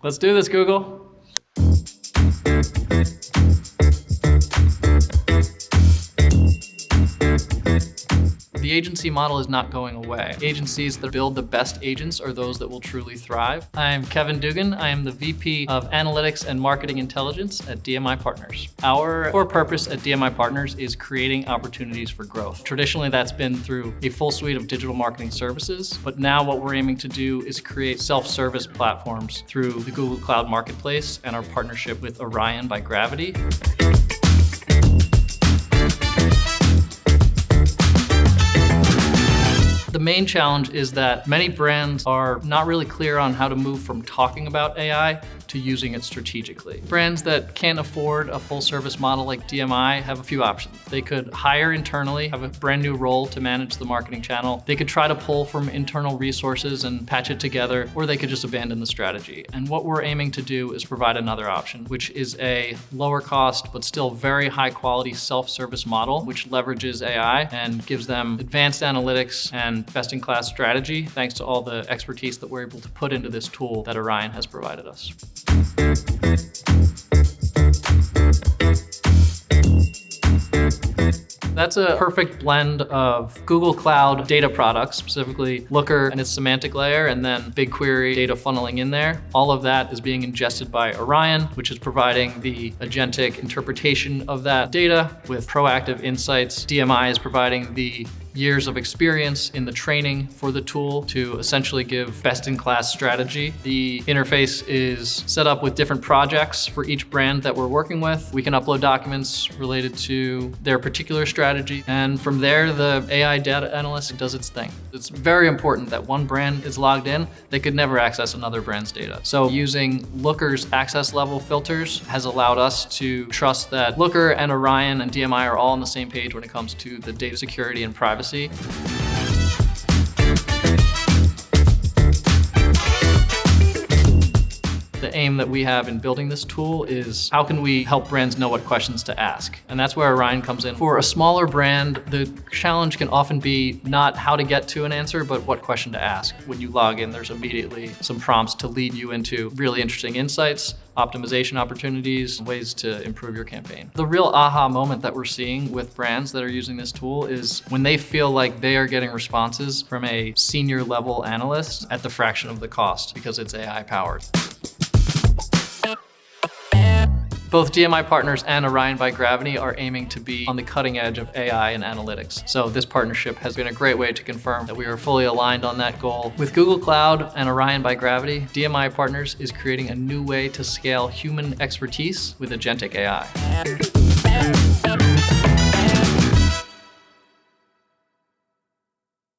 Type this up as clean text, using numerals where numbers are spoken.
Let's do this, Google. The agency model is not going away. Agencies that build the best agents are those that will truly thrive. I'm Kevin Dugan. I am the VP of Analytics and Marketing Intelligence at DMi Partners. Our core purpose at DMi Partners is creating opportunities for growth. Traditionally, that's been through a full suite of digital marketing services, but now what we're aiming to do is create self-service platforms through the Google Cloud Marketplace and our partnership with Orion by Gravity. The main challenge is that many brands are not really clear on how to move from talking about AI to using it strategically. Brands that can't afford a full service model like DMi have a few options. They could hire internally, have a brand new role to manage the marketing channel. They could try to pull from internal resources and patch it together, or they could just abandon the strategy. And what we're aiming to do is provide another option, which is a lower cost, but still very high quality self-service model, which leverages AI and gives them advanced analytics and best-in-class strategy, thanks to all the expertise that we're able to put into this tool that Orion has provided us. That's a perfect blend of Google Cloud data products, specifically Looker and its semantic layer, and then BigQuery data funneling in there. All of that is being ingested by Orion, which is providing the agentic interpretation of that data with proactive insights. DMi is providing the years of experience in the training for the tool to essentially give best-in-class strategy. The interface is set up with different projects for each brand that we're working with. We can upload documents related to their particular strategy, and from there, the AI data analyst does its thing. It's very important that one brand is logged in, they could never access another brand's data. So using Looker's access level filters has allowed us to trust that Looker and Orion and DMi are all on the same page when it comes to the data security and privacy. The aim that we have in building this tool is how can we help brands know what questions to ask? And that's where Orion comes in. For a smaller brand, the challenge can often be not how to get to an answer, but what question to ask. When you log in, there's immediately some prompts to lead you into really interesting insights, optimization opportunities, ways to improve your campaign. The real aha moment that we're seeing with brands that are using this tool is when they feel like they are getting responses from a senior level analyst at the fraction of the cost because it's AI powered. Both DMi Partners and Orion by Gravity are aiming to be on the cutting edge of AI and analytics. So this partnership has been a great way to confirm that we are fully aligned on that goal. With Google Cloud and Orion by Gravity, DMi Partners is creating a new way to scale human expertise with agentic AI.